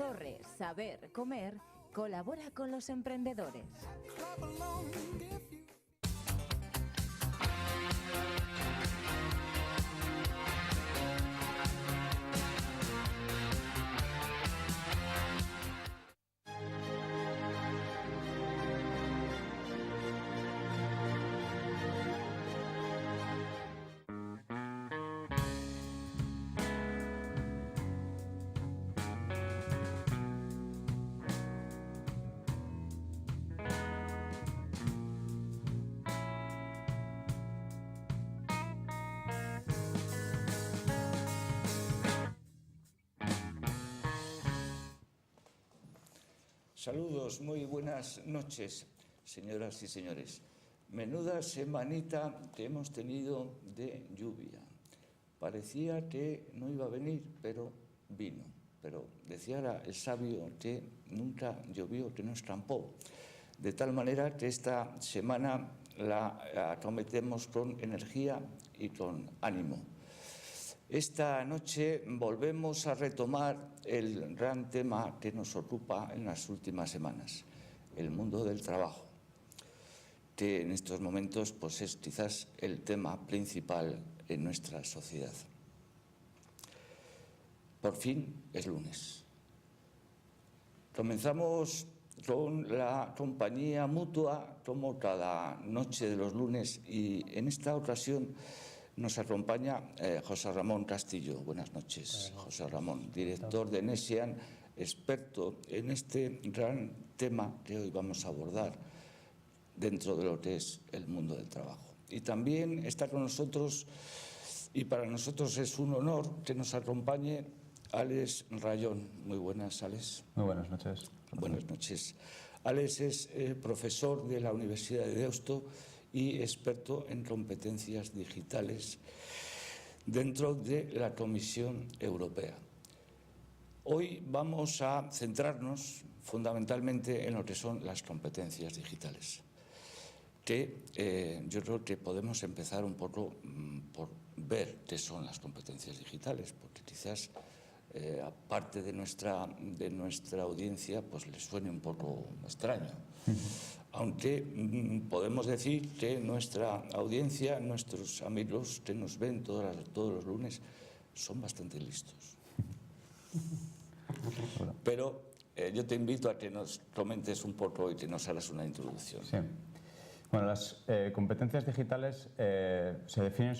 Torre Saber Comer colabora con los emprendedores. Saludos, muy buenas noches, señoras y señores. Menuda semanita que hemos tenido de lluvia. Parecía que no iba a venir, pero vino. Pero decía el sabio que nunca llovió, que no escampó. De tal manera que esta semana la acometemos con energía y con ánimo. Esta noche volvemos a retomar el gran tema que nos ocupa en las últimas semanas, el mundo del trabajo, que en estos momentos pues, es quizás el tema principal en nuestra sociedad. Por fin es lunes. Comenzamos con la compañía mutua como cada noche de los lunes y en esta ocasión nos acompaña José Ramón Castillo. Buenas noches, José Ramón, director de Nesian, experto en este gran tema que hoy vamos a abordar dentro de lo que es el mundo del trabajo. Y también está con nosotros, y para nosotros es un honor que nos acompañe Alex Rayón. Muy buenas, Alex. Muy buenas noches. Buenas noches. Alex es profesor de la Universidad de Deusto y experto en competencias digitales dentro de la Comisión Europea. Hoy vamos a centrarnos fundamentalmente en lo que son las competencias digitales, que yo creo que podemos empezar un poco por ver qué son las competencias digitales, porque quizás aparte de nuestra audiencia pues les suene un poco extraño. Aunque podemos decir que nuestra audiencia, nuestros amigos que nos ven todos los lunes, son bastante listos. Pero yo te invito a que nos comentes un poco y que nos hagas una introducción. Sí. Bueno, las competencias digitales se definen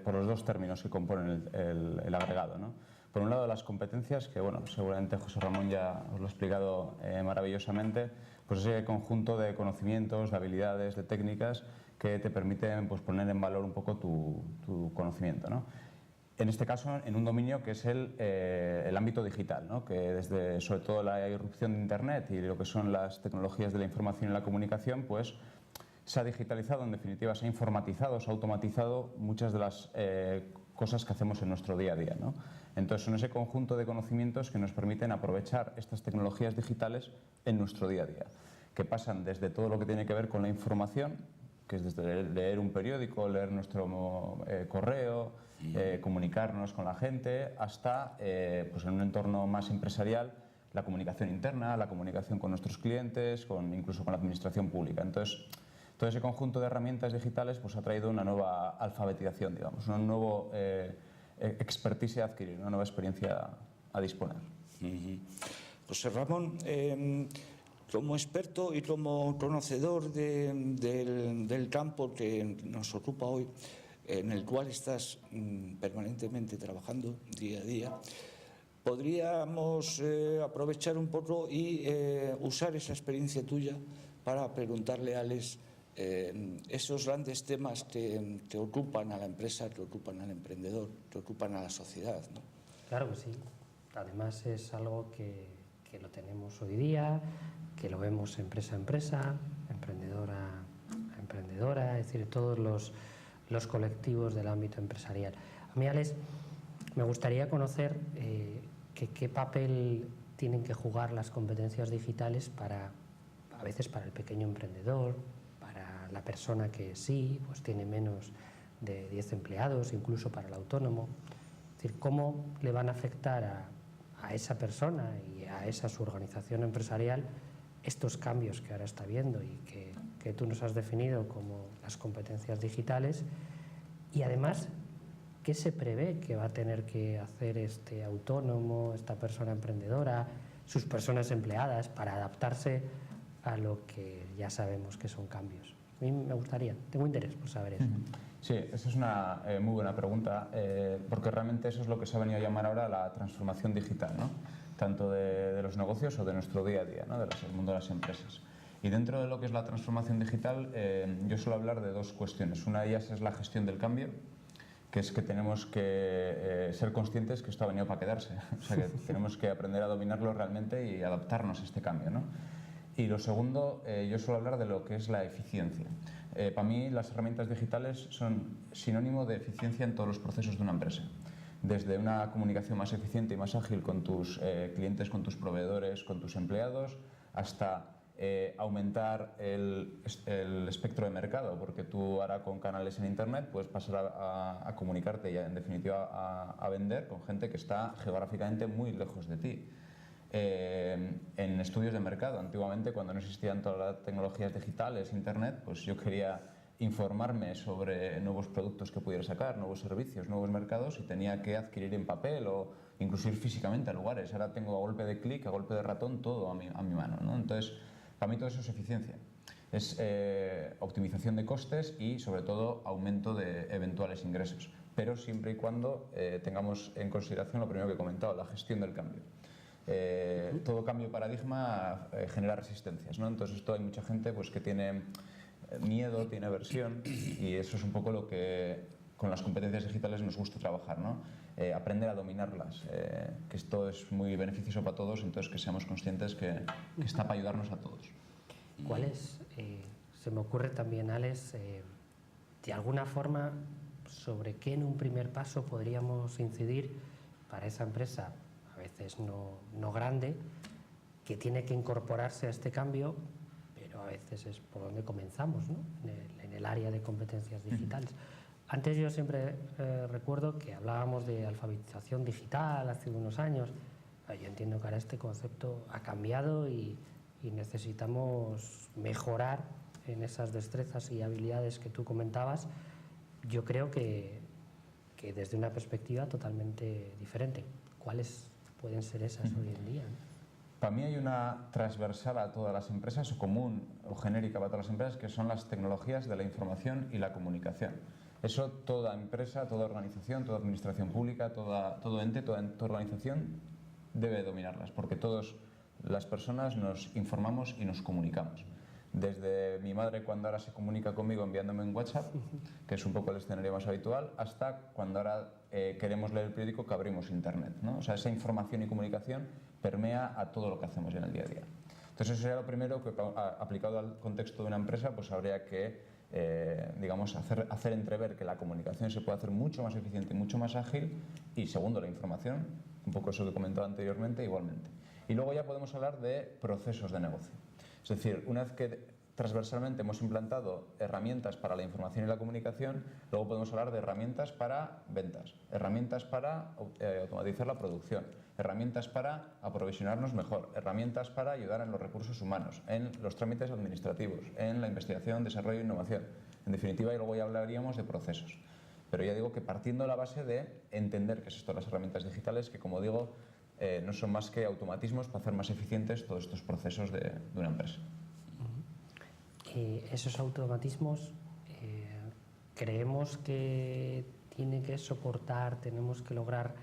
por los dos términos que componen el agregado, ¿no? Por un lado, las competencias, que bueno, seguramente José Ramón ya os lo ha explicado maravillosamente, pues es ese conjunto de conocimientos, de habilidades, de técnicas que te permiten pues, poner en valor un poco tu conocimiento, ¿no? En este caso, en un dominio que es el ámbito digital, ¿no? Que desde sobre todo la irrupción de Internet y lo que son las tecnologías de la información y la comunicación, pues se ha digitalizado, en definitiva se ha informatizado, se ha automatizado muchas de las cosas que hacemos en nuestro día a día, ¿no? Entonces son ese conjunto de conocimientos que nos permiten aprovechar estas tecnologías digitales en nuestro día a día, que pasan desde todo lo que tiene que ver con la información, que es desde leer un periódico, leer nuestro correo, comunicarnos con la gente, hasta pues en un entorno más empresarial, la comunicación interna, la comunicación con nuestros clientes, incluso con la administración pública. Entonces, todo ese conjunto de herramientas digitales pues, ha traído una nueva alfabetización, digamos, una nueva expertise a adquirir, una nueva experiencia a disponer. José Ramón, como experto y como conocedor del campo que nos ocupa hoy, en el cual estás permanentemente trabajando día a día, podríamos aprovechar un poco y usar esa experiencia tuya para preguntarle a Alex esos grandes temas que ocupan a la empresa, que ocupan al emprendedor, que ocupan a la sociedad, ¿no? Claro que sí. Además es algo que lo tenemos hoy día, que lo vemos empresa a empresa, emprendedora a emprendedora, es decir, todos los colectivos del ámbito empresarial. A mí, Alex, me gustaría conocer qué papel tienen que jugar las competencias digitales a veces para el pequeño emprendedor, para la persona que sí, pues tiene menos de 10 empleados, incluso para el autónomo. Es decir, cómo le van a afectar a a esa persona y a esa su organización empresarial estos cambios que ahora está viendo y que tú nos has definido como las competencias digitales, y además, ¿qué se prevé que va a tener que hacer este autónomo, esta persona emprendedora, sus personas empleadas para adaptarse a lo que ya sabemos que son cambios? A mí me gustaría, tengo interés por saber eso. Sí, esa es una muy buena pregunta, porque realmente eso es lo que se ha venido a llamar ahora la transformación digital, ¿no? Tanto de los negocios o de nuestro día a día, ¿no? Del mundo de las empresas. Y dentro de lo que es la transformación digital, yo suelo hablar de dos cuestiones. Una de ellas es la gestión del cambio, que es que tenemos que ser conscientes que esto ha venido para quedarse. O sea, que tenemos que aprender a dominarlo realmente y adaptarnos a este cambio, ¿no? Y lo segundo, yo suelo hablar de lo que es la eficiencia. Para mí, las herramientas digitales son sinónimo de eficiencia en todos los procesos de una empresa. Desde una comunicación más eficiente y más ágil con tus clientes, con tus proveedores, con tus empleados, hasta aumentar el espectro de mercado, porque tú ahora con canales en Internet puedes pasar a comunicarte y en definitiva a vender con gente que está geográficamente muy lejos de ti. En estudios de mercado, antiguamente cuando no existían todas las tecnologías digitales, Internet, pues yo quería informarme sobre nuevos productos que pudiera sacar, nuevos servicios, nuevos mercados, y tenía que adquirir en papel o incluso ir físicamente a lugares. Ahora tengo a golpe de clic, a golpe de ratón, todo a mi mano, ¿no? Entonces, para mí todo eso es eficiencia. Es optimización de costes y, sobre todo, aumento de eventuales ingresos. Pero siempre y cuando tengamos en consideración lo primero que he comentado, la gestión del cambio. Todo cambio de paradigma genera resistencias, ¿no? Entonces, esto hay mucha gente pues, que tiene miedo, tiene aversión, y eso es un poco lo que con las competencias digitales nos gusta trabajar, ¿no? Aprender a dominarlas, que esto es muy beneficioso para todos, entonces que seamos conscientes que está para ayudarnos a todos. ¿Cuál es, se me ocurre también, Alex, de alguna forma, sobre qué en un primer paso podríamos incidir para esa empresa, a veces no grande, que tiene que incorporarse a este cambio, pero a veces es por donde comenzamos, ¿no? En el área de competencias digitales? Antes yo siempre recuerdo que hablábamos de alfabetización digital hace unos años. Yo entiendo que ahora este concepto ha cambiado y necesitamos mejorar en esas destrezas y habilidades que tú comentabas. Yo creo que desde una perspectiva totalmente diferente. ¿Cuáles pueden ser esas hoy en día, ¿no? Para mí hay una transversal a todas las empresas, o común o genérica para todas las empresas, que son las tecnologías de la información y la comunicación. Eso toda empresa, toda organización, toda administración pública, todo ente, toda organización debe dominarlas, porque todas las personas nos informamos y nos comunicamos. Desde mi madre, cuando ahora se comunica conmigo enviándome un WhatsApp, que es un poco el escenario más habitual, hasta cuando ahora queremos leer el periódico, que abrimos Internet, ¿no? O sea, esa información y comunicación permea a todo lo que hacemos en el día a día. Entonces, eso sería lo primero que, aplicado al contexto de una empresa, pues habría que digamos, hacer entrever que la comunicación se puede hacer mucho más eficiente y mucho más ágil, y segundo, la información, un poco eso que he comentado anteriormente, igualmente. Y luego ya podemos hablar de procesos de negocio. Es decir, una vez que transversalmente hemos implantado herramientas para la información y la comunicación, luego podemos hablar de herramientas para ventas, herramientas para automatizar la producción, herramientas para aprovisionarnos mejor, herramientas para ayudar en los recursos humanos, en los trámites administrativos, en la investigación, desarrollo e innovación. En definitiva, y luego ya hablaríamos de procesos. Pero ya digo que partiendo de la base de entender qué es esto de las herramientas digitales, que como digo, no son más que automatismos para hacer más eficientes todos estos procesos de una empresa. Esos automatismos creemos que tienen que soportar, tenemos que lograr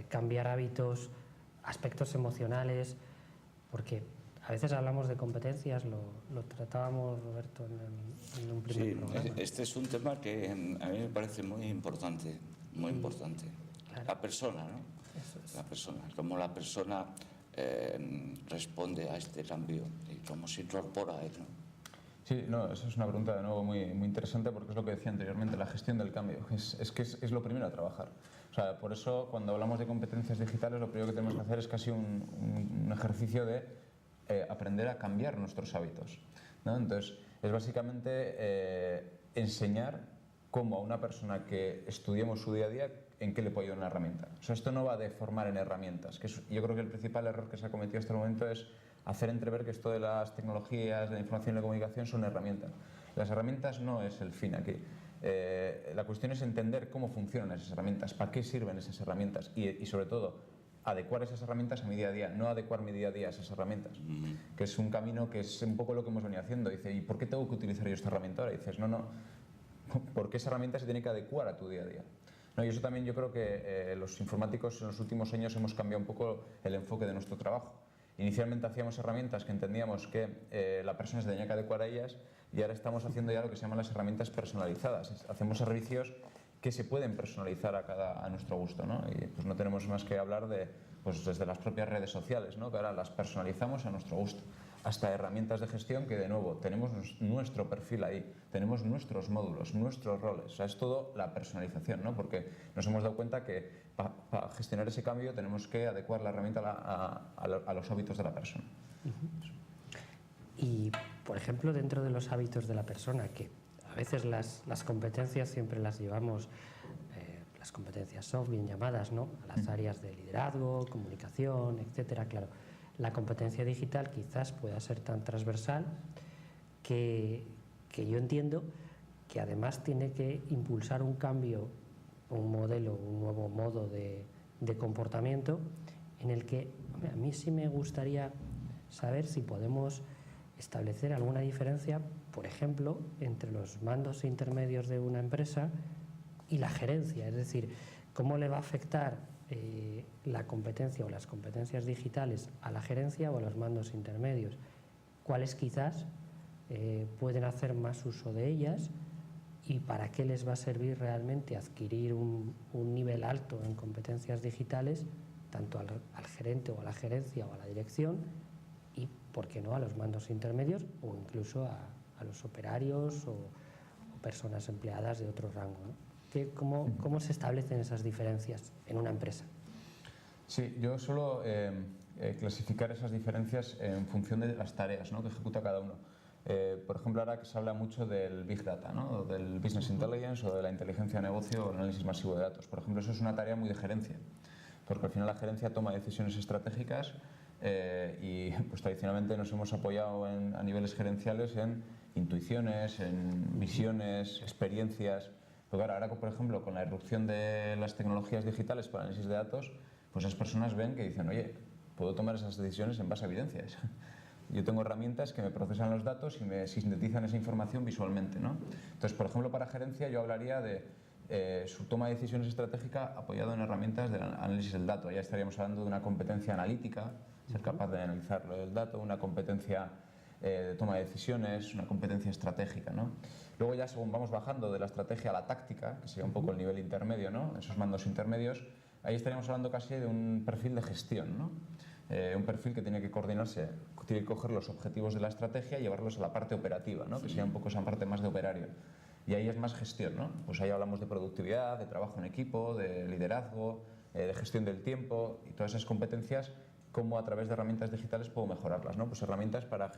cambiar hábitos, aspectos emocionales, porque a veces hablamos de competencias, lo tratábamos, Roberto, en un primer programa. Sí, este es un tema que a mí me parece muy importante, muy importante. Claro. La persona, ¿no? Eso es. La persona, cómo la persona responde a este cambio y cómo se incorpora a él, ¿no? Sí, no, eso es una pregunta de nuevo muy interesante, porque es lo que decía anteriormente, la gestión del cambio. Es lo primero a trabajar. O sea, por eso cuando hablamos de competencias digitales, lo primero que tenemos que hacer es casi un ejercicio de aprender a cambiar nuestros hábitos, ¿no? Entonces, es básicamente enseñar cómo a una persona que estudiemos su día a día en qué le puedo ayudar una herramienta. O sea, esto no va de formar en herramientas, yo creo que el principal error que se ha cometido hasta el momento es hacer entrever que esto de las tecnologías, de la información y la comunicación son herramientas. Las herramientas no es el fin aquí. La cuestión es entender cómo funcionan esas herramientas, para qué sirven esas herramientas y sobre todo, adecuar esas herramientas a mi día a día, no adecuar mi día a día a esas herramientas, que es un camino que es un poco lo que hemos venido haciendo. Dice, ¿y por qué tengo que utilizar yo esta herramienta ahora? Y dices, no, porque esa herramienta se tiene que adecuar a tu día a día. No, y eso también yo creo que los informáticos en los últimos años hemos cambiado un poco el enfoque de nuestro trabajo. Inicialmente hacíamos herramientas que entendíamos que la persona se tenía que adecuar a ellas y ahora estamos haciendo ya lo que se llaman las herramientas personalizadas. Hacemos servicios que se pueden personalizar a nuestro gusto, ¿no? Y pues no tenemos más que hablar de, pues desde las propias redes sociales, ¿no? Que ahora las personalizamos a nuestro gusto, hasta herramientas de gestión que de nuevo tenemos nuestro perfil ahí, tenemos nuestros módulos, nuestros roles, o sea, es todo la personalización, ¿no? Porque nos hemos dado cuenta que para gestionar ese cambio tenemos que adecuar la herramienta a los hábitos de la persona. Y, por ejemplo, dentro de los hábitos de la persona, que a veces las competencias siempre las llevamos, las competencias soft, bien llamadas, ¿no? A las áreas de liderazgo, comunicación, etcétera. Claro, la competencia digital quizás pueda ser tan transversal que yo entiendo que además tiene que impulsar un cambio, un modelo, un nuevo modo de comportamiento en el que a mí sí me gustaría saber si podemos establecer alguna diferencia, por ejemplo, entre los mandos intermedios de una empresa y la gerencia, es decir, cómo le va a afectar la competencia o las competencias digitales a la gerencia o a los mandos intermedios, cuáles quizás pueden hacer más uso de ellas y para qué les va a servir realmente adquirir un nivel alto en competencias digitales, tanto al gerente o a la gerencia o a la dirección, y, ¿por qué no?, a los mandos intermedios o incluso a los operarios o personas empleadas de otro rango, ¿no? ¿Cómo se establecen esas diferencias en una empresa? Sí, yo suelo clasificar esas diferencias en función de las tareas, ¿no?, que ejecuta cada uno. Por ejemplo, ahora que se habla mucho del Big Data, ¿no?, o del Business Intelligence o de la inteligencia de negocio o el análisis masivo de datos. Por ejemplo, eso es una tarea muy de gerencia, porque al final la gerencia toma decisiones estratégicas y pues tradicionalmente nos hemos apoyado a niveles gerenciales en intuiciones, en visiones, experiencias. Pero claro, ahora, por ejemplo, con la irrupción de las tecnologías digitales para análisis de datos, pues esas personas ven que dicen, oye, puedo tomar esas decisiones en base a evidencias. Yo tengo herramientas que me procesan los datos y me sintetizan esa información visualmente, ¿no? Entonces, por ejemplo, para gerencia yo hablaría de su toma de decisiones estratégica apoyado en herramientas del análisis del dato. Ya estaríamos hablando de una competencia analítica, ser capaz de analizar el dato, una competencia de toma de decisiones, una competencia estratégica, ¿no? Luego ya según vamos bajando de la estrategia a la táctica, que sería un poco el nivel intermedio, ¿no?, esos mandos intermedios, ahí estaríamos hablando casi de un perfil de gestión, ¿no? Un perfil que tiene que coordinarse, tiene que coger los objetivos de la estrategia y llevarlos a la parte operativa, ¿no?, que sería un poco esa parte más de operario. Y ahí es más gestión, ¿no? Pues ahí hablamos de productividad, de trabajo en equipo, de liderazgo, de gestión del tiempo y todas esas competencias, cómo a través de herramientas digitales puedo mejorarlas, ¿no? Pues herramientas para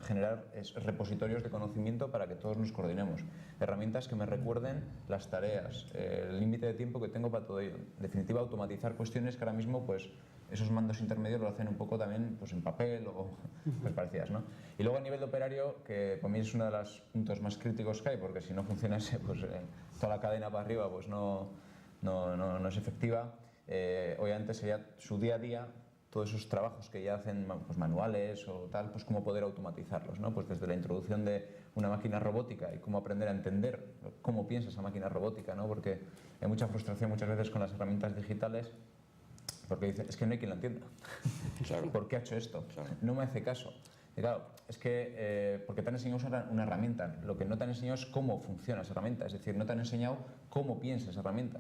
generar repositorios de conocimiento para que todos nos coordinemos, herramientas que me recuerden las tareas, el límite de tiempo que tengo para todo ello. En definitiva, automatizar cuestiones que ahora mismo pues esos mandos intermedios lo hacen un poco también pues en papel o pues parecidas, ¿no? Y luego a nivel de operario, que para mí es uno de los puntos más críticos que hay, porque si no funcionase pues toda la cadena para arriba pues no es efectiva. Obviamente sería su día a día, todos esos trabajos que ya hacen pues, manuales o tal, pues cómo poder automatizarlos, ¿no? Pues desde la introducción de una máquina robótica y cómo aprender a entender cómo piensa esa máquina robótica, ¿no? Porque hay mucha frustración muchas veces con las herramientas digitales, porque dice, es que no hay quien la entienda. Claro. ¿Por qué ha hecho esto? Claro. No me hace caso. Y claro, es que porque te han enseñado a usar una herramienta, lo que no te han enseñado es cómo funciona esa herramienta, es decir, no te han enseñado cómo piensa esa herramienta.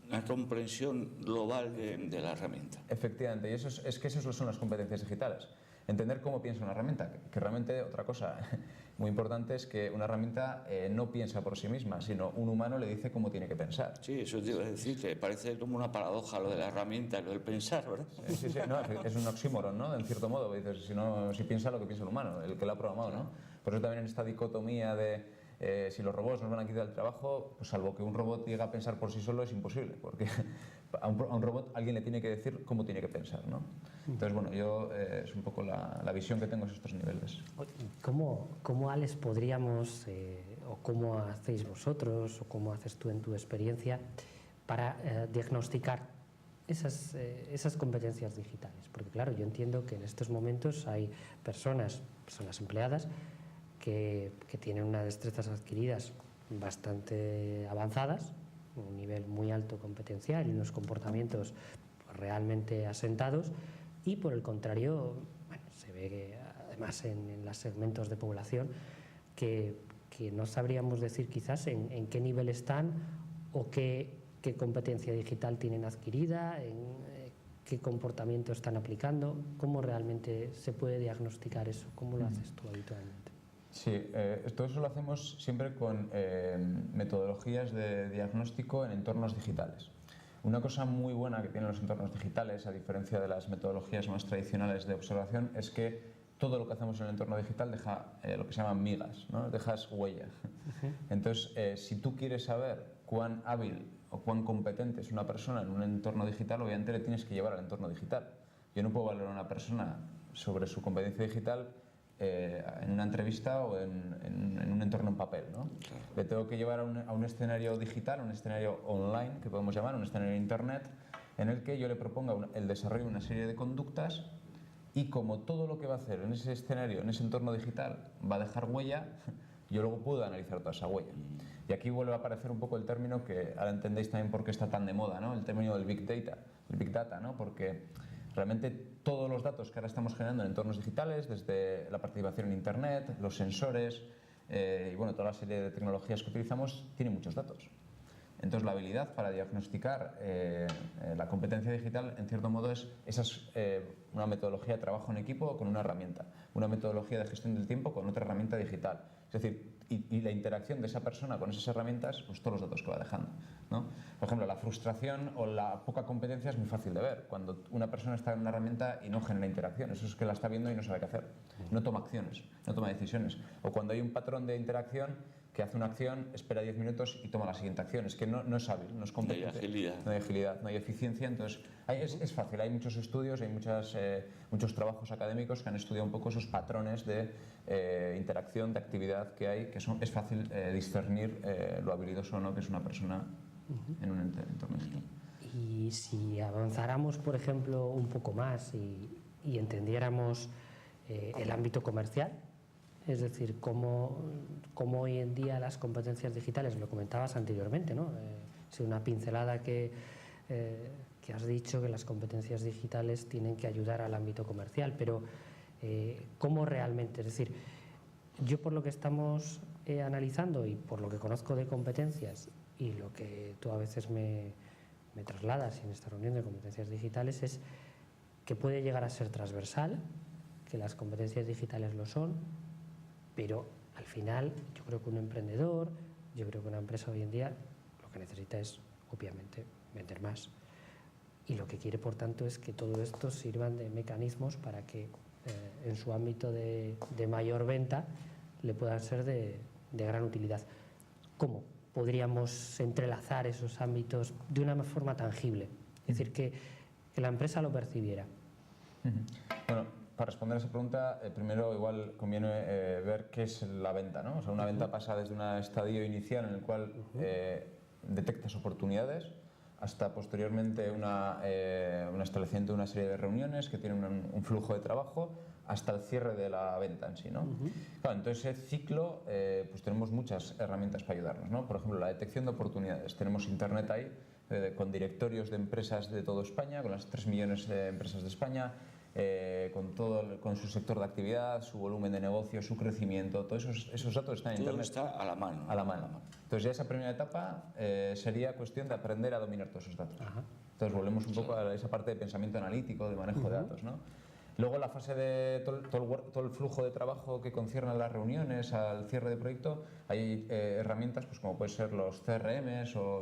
Una comprensión global de la herramienta. Efectivamente, y es que esas son las competencias digitales. Entender cómo piensa una herramienta, que realmente otra cosa muy importante es que una herramienta no piensa por sí misma, sino un humano le dice cómo tiene que pensar. Sí, eso te iba a decir, que parece como una paradoja lo de la herramienta y lo del pensar, ¿verdad? Sí, no, es un oxímoron, ¿no? En cierto modo, dices, si piensa lo que piensa el humano, el que lo ha programado, ¿no? Por eso también en esta dicotomía de si los robots nos van a quitar el trabajo, pues salvo que un robot llegue a pensar por sí solo es imposible, porque a un robot alguien le tiene que decir cómo tiene que pensar, ¿no? Entonces, bueno, yo es un poco la visión que tengo en estos niveles. ¿Cómo Alex, podríamos, o cómo hacéis vosotros, o cómo haces tú en tu experiencia para diagnosticar esas competencias digitales? Porque claro, yo entiendo que en estos momentos hay personas empleadas, que tienen unas destrezas adquiridas bastante avanzadas, un nivel muy alto competencial y unos comportamientos realmente asentados, y por el contrario, bueno, se ve que además en los segmentos de población que no sabríamos decir quizás en qué nivel están o qué competencia digital tienen adquirida, qué comportamiento están aplicando. ¿Cómo realmente se puede diagnosticar eso? ¿Cómo lo haces tú habitualmente? Sí, todo eso lo hacemos siempre con metodologías de diagnóstico en entornos digitales. Una cosa muy buena que tienen los entornos digitales, a diferencia de las metodologías más tradicionales de observación, es que todo lo que hacemos en el entorno digital deja lo que se llaman migas, ¿no? Dejas huella. Entonces, si tú quieres saber cuán hábil o cuán competente es una persona en un entorno digital, obviamente le tienes que llevar al entorno digital. Yo no puedo valorar a una persona sobre su competencia digital en una entrevista o en un entorno en papel, ¿no? Claro. Le tengo que llevar a un escenario digital, un escenario online, que podemos llamar, un escenario de internet, en el que yo le proponga el desarrollo de una serie de conductas, y como todo lo que va a hacer en ese escenario, en ese entorno digital, va a dejar huella, yo luego puedo analizar toda esa huella. Y aquí vuelve a aparecer un poco el término que ahora entendéis también por qué está tan de moda, ¿no? El término del Big Data, ¿no? Porque realmente todos los datos que ahora estamos generando en entornos digitales, desde la participación en Internet, los sensores y bueno, toda la serie de tecnologías que utilizamos, tienen muchos datos. Entonces, la habilidad para diagnosticar la competencia digital, en cierto modo, es una metodología de trabajo en equipo con una herramienta, una metodología de gestión del tiempo con otra herramienta digital. Es decir, y la interacción de esa persona con esas herramientas, pues todos los datos que va dejando, ¿no? Por ejemplo, la frustración o la poca competencia es muy fácil de ver. Cuando una persona está en una herramienta y no genera interacción, eso es que la está viendo y no sabe qué hacer. No toma acciones, no toma decisiones. O cuando hay un patrón de interacción que hace una acción, espera 10 minutos y toma la siguiente acción. Es que no es hábil, no es competente. No hay agilidad. No hay agilidad, no hay eficiencia. Entonces, es fácil. Hay muchos estudios, hay muchos trabajos académicos que han estudiado un poco esos patrones de interacción, de actividad que hay, que es fácil discernir lo habilidoso o no que es una persona en un entorno digital. Y si avanzáramos, por ejemplo, un poco más y entendiéramos el ámbito comercial, es decir, cómo hoy en día las competencias digitales, lo comentabas anteriormente, ¿no? Una pincelada que has dicho, que las competencias digitales tienen que ayudar al ámbito comercial, pero ¿cómo realmente? Es decir, yo por lo que estamos analizando y por lo que conozco de competencias y lo que tú a veces me trasladas en esta reunión de competencias digitales, es que puede llegar a ser transversal, que las competencias digitales lo son, pero al final yo creo que un emprendedor, yo creo que una empresa hoy en día lo que necesita es obviamente vender más, y lo que quiere por tanto es que todo esto sirvan de mecanismos para que en su ámbito de mayor venta le puedan ser de gran utilidad. ¿Cómo podríamos entrelazar esos ámbitos de una forma tangible? Es decir, que la empresa lo percibiera. Bueno, para responder a esa pregunta, primero igual conviene ver qué es la venta, ¿no? O sea, una venta pasa desde un estadio inicial en el cual detectas oportunidades hasta posteriormente un establecimiento de una serie de reuniones que tienen un flujo de trabajo hasta el cierre de la venta en sí, ¿no? Claro, entonces ese ciclo pues tenemos muchas herramientas para ayudarnos, ¿no? Por ejemplo, la detección de oportunidades. Tenemos internet ahí con directorios de empresas de toda España, con las 3 millones de empresas de España, con su sector de actividad, su volumen de negocio, su crecimiento, todos esos datos están en internet. Todo está a la mano. A la mano. Entonces ya esa primera etapa sería cuestión de aprender a dominar todos esos datos. Ajá. Entonces volvemos un poco a esa parte de pensamiento analítico, de manejo de datos, ¿no? Luego la fase de todo el flujo de trabajo que concierne a las reuniones, al cierre de proyecto, hay herramientas pues como pueden ser los CRMs o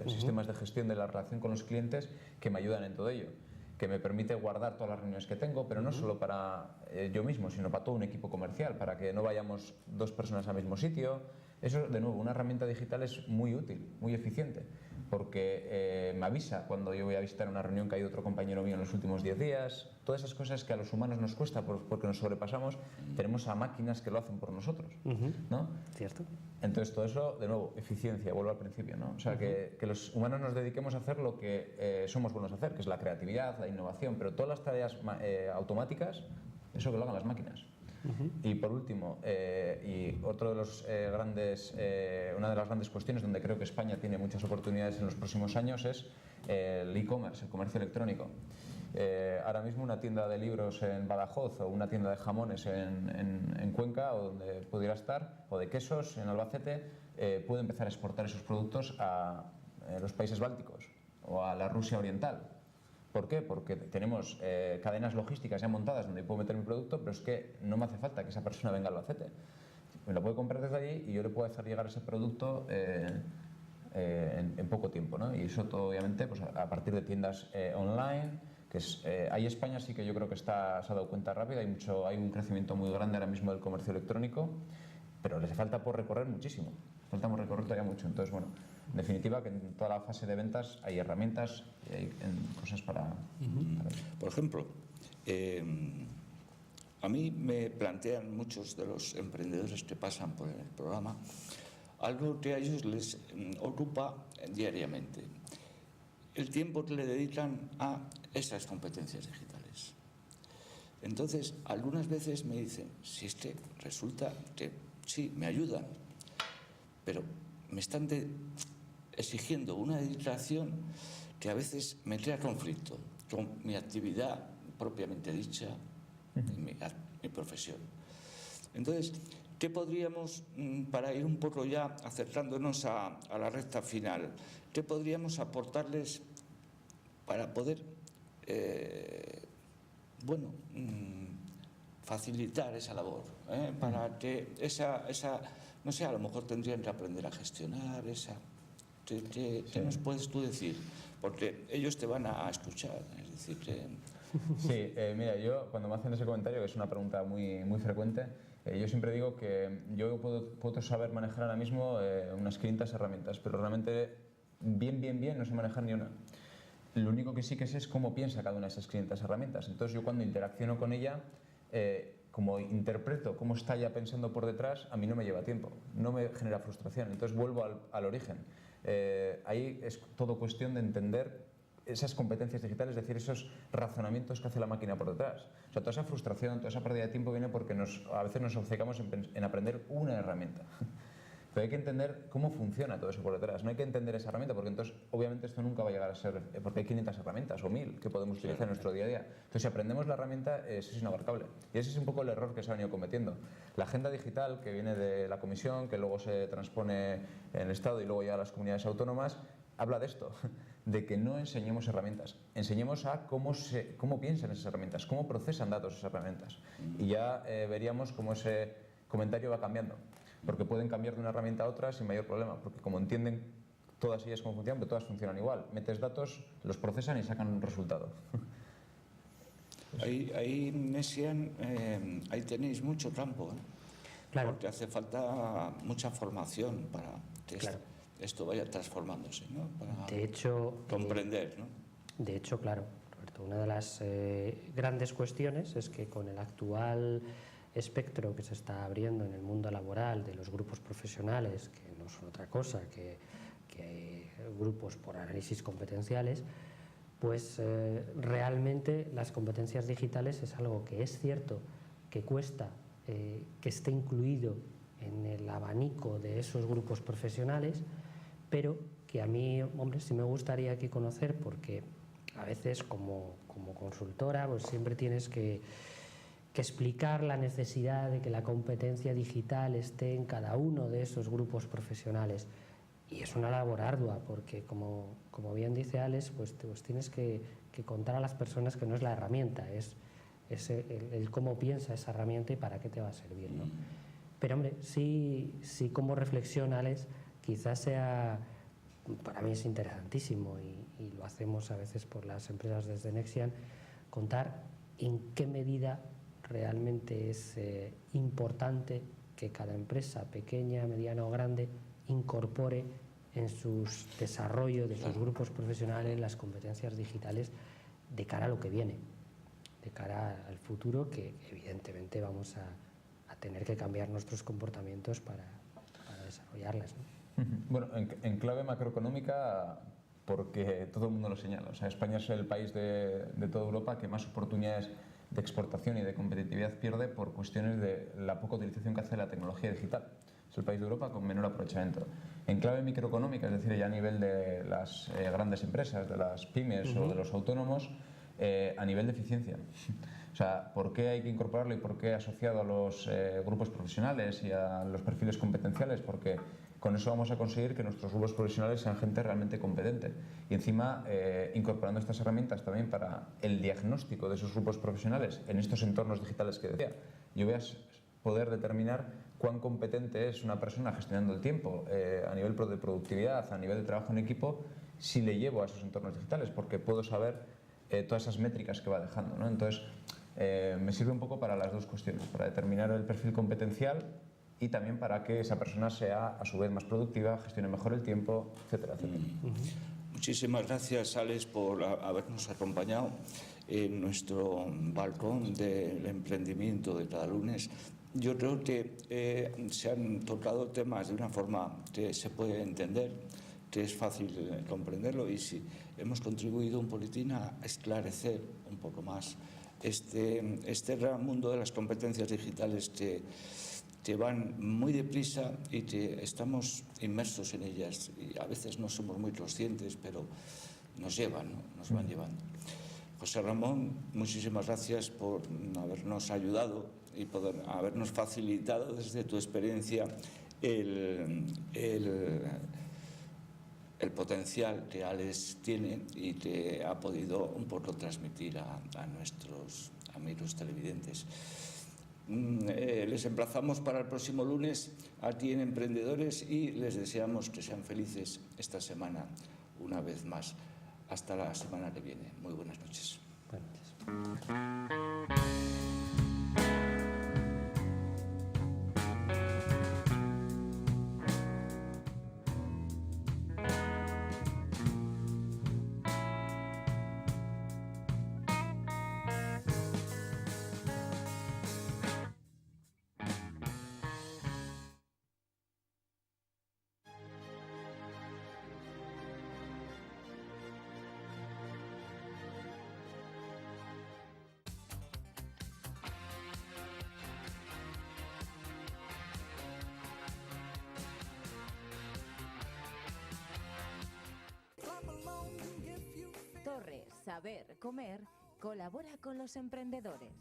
sistemas de gestión de la relación con los clientes que me ayudan en todo ello, que me permite guardar todas las reuniones que tengo, pero no solo para yo mismo, sino para todo un equipo comercial, para que no vayamos 2 personas al mismo sitio, Eso, de nuevo, una herramienta digital es muy útil, muy eficiente, porque me avisa cuando yo voy a visitar una reunión que ha ido otro compañero mío en los últimos 10 días. Todas esas cosas que a los humanos nos cuesta porque nos sobrepasamos, tenemos a máquinas que lo hacen por nosotros, ¿no? Cierto. Entonces, todo eso, de nuevo, eficiencia, vuelvo al principio, ¿no? O sea, que los humanos nos dediquemos a hacer lo que somos buenos a hacer, que es la creatividad, la innovación, pero todas las tareas automáticas, eso que lo hagan las máquinas. Y por último, y otro de los una de las grandes cuestiones donde creo que España tiene muchas oportunidades en los próximos años es el e-commerce, el comercio electrónico. Ahora mismo una tienda de libros en Badajoz o una tienda de jamones en Cuenca o donde pudiera estar, o de quesos en Albacete, puede empezar a exportar esos productos a los países bálticos o a la Rusia oriental. ¿Por qué? Porque tenemos cadenas logísticas ya montadas donde puedo meter mi producto, pero es que no me hace falta que esa persona venga al Albacete. Me lo puede comprar desde allí y yo le puedo hacer llegar ese producto en poco tiempo, ¿no? Y eso todo, obviamente, pues a partir de tiendas online, que es, ahí España sí que yo creo que se ha dado cuenta rápido, hay un crecimiento muy grande ahora mismo del comercio electrónico, pero les falta por recorrer muchísimo, falta por recorrer todavía mucho. Entonces, bueno, en definitiva, que en toda la fase de ventas hay herramientas y hay cosas para... Por ejemplo, a mí me plantean muchos de los emprendedores que pasan por el programa algo que a ellos les ocupa diariamente: el tiempo que le dedican a esas competencias digitales. Entonces, algunas veces me dicen, si es que resulta que sí, me ayudan, pero me están exigiendo una dedicación que a veces me crea conflicto con mi actividad propiamente dicha, mi profesión. Entonces, ¿qué podríamos, para ir un poco ya acercándonos a la recta final, qué podríamos aportarles para poder, facilitar esa labor, para que no sé, a lo mejor tendrían que aprender a gestionar ¿Qué nos puedes tú decir? Porque ellos te van a escuchar, es decir, que... Sí, mira, yo cuando me hacen ese comentario, que es una pregunta muy, muy frecuente, yo siempre digo que yo puedo saber manejar ahora mismo unas 500 herramientas, pero realmente bien no sé manejar ni una. Lo único que sí que sé es cómo piensa cada una de esas 500 herramientas. Entonces yo cuando interacciono con ella, como interpreto cómo está ya pensando por detrás, a mí no me lleva tiempo, no me genera frustración. Entonces vuelvo al origen. Ahí es todo cuestión de entender esas competencias digitales, es decir, esos razonamientos que hace la máquina por detrás. O sea, toda esa frustración, toda esa pérdida de tiempo viene porque a veces nos obcecamos en aprender una herramienta. Pero hay que entender cómo funciona todo eso por detrás. No hay que entender esa herramienta, porque entonces obviamente esto nunca va a llegar a ser, porque hay 500 herramientas o 1000 que podemos utilizar en nuestro día a día. Entonces, si aprendemos la herramienta, eso es inabarcable. Y ese es un poco el error que se ha venido cometiendo. La agenda digital que viene de la Comisión, que luego se transpone en el Estado y luego ya a las comunidades autónomas, habla de esto, de que no enseñemos herramientas, enseñemos a cómo piensan esas herramientas, cómo procesan datos esas herramientas. Y ya veríamos cómo ese comentario va cambiando. Porque pueden cambiar de una herramienta a otra sin mayor problema, porque como entienden todas ellas cómo funcionan, pero todas funcionan igual. Metes datos, los procesan y sacan un resultado. Ahí Nessian, ahí tenéis mucho campo, Claro. Porque hace falta mucha formación para que esto vaya transformándose, ¿no? Para de hecho, comprender, ¿no? De hecho, claro, Roberto, una de las grandes cuestiones es que con el actual espectro que se está abriendo en el mundo laboral de los grupos profesionales, que no son otra cosa que grupos por análisis competenciales, pues realmente las competencias digitales es algo que es cierto que cuesta que esté incluido en el abanico de esos grupos profesionales, pero que a mí, hombre, sí me gustaría aquí conocer, porque a veces como consultora pues siempre tienes que explicar la necesidad de que la competencia digital esté en cada uno de esos grupos profesionales. Y es una labor ardua, porque como bien dice Alex, pues tienes que contar a las personas que no es la herramienta, es el cómo piensa esa herramienta y para qué te va a servir, ¿no? Pero hombre, sí como reflexión, Alex, quizás sea, para mí es interesantísimo y lo hacemos a veces por las empresas desde Nexian, contar en qué medida realmente es importante que cada empresa, pequeña, mediana o grande, incorpore en su desarrollo de sus grupos profesionales las competencias digitales de cara a lo que viene, de cara al futuro, que evidentemente vamos a tener que cambiar nuestros comportamientos para desarrollarlas, ¿no? Bueno, en clave macroeconómica, porque todo el mundo lo señala, o sea, España es el país de toda Europa que más oportunidades de exportación y de competitividad pierde por cuestiones de la poca utilización que hace de la tecnología digital. Es el país de Europa con menor aprovechamiento. En clave microeconómica, es decir, ya a nivel de las grandes empresas, de las pymes o de los autónomos, a nivel de eficiencia. O sea, ¿por qué hay que incorporarlo y por qué asociado a los grupos profesionales y a los perfiles competenciales? Porque con eso vamos a conseguir que nuestros grupos profesionales sean gente realmente competente. Y encima, incorporando estas herramientas también para el diagnóstico de esos grupos profesionales en estos entornos digitales que decía, yo voy a poder determinar cuán competente es una persona gestionando el tiempo a nivel de productividad, a nivel de trabajo en equipo, si le llevo a esos entornos digitales, porque puedo saber todas esas métricas que va dejando, ¿no? Entonces, me sirve un poco para las dos cuestiones, para determinar el perfil competencial y también para que esa persona sea a su vez más productiva, gestione mejor el tiempo, etcétera, etcétera. Muchísimas gracias, Alex, por habernos acompañado en nuestro balcón del emprendimiento de cada lunes. Yo creo que se han tocado temas de una forma que se puede entender, que es fácil comprenderlo, y sí, hemos contribuido un poquitín a esclarecer un poco más este gran mundo de las competencias digitales que van muy deprisa y que estamos inmersos en ellas y a veces no somos muy conscientes, pero nos llevan, ¿no? Nos van llevando. José Ramón, muchísimas gracias por habernos ayudado y por habernos facilitado desde tu experiencia el potencial que Alex tiene y que ha podido un poco transmitir a nuestros amigos televidentes. Les emplazamos para el próximo lunes aquí en Emprendedores y les deseamos que sean felices esta semana una vez más. Hasta la semana que viene. Muy buenas noches. Buenas noches. Torre Saber Comer colabora con los emprendedores.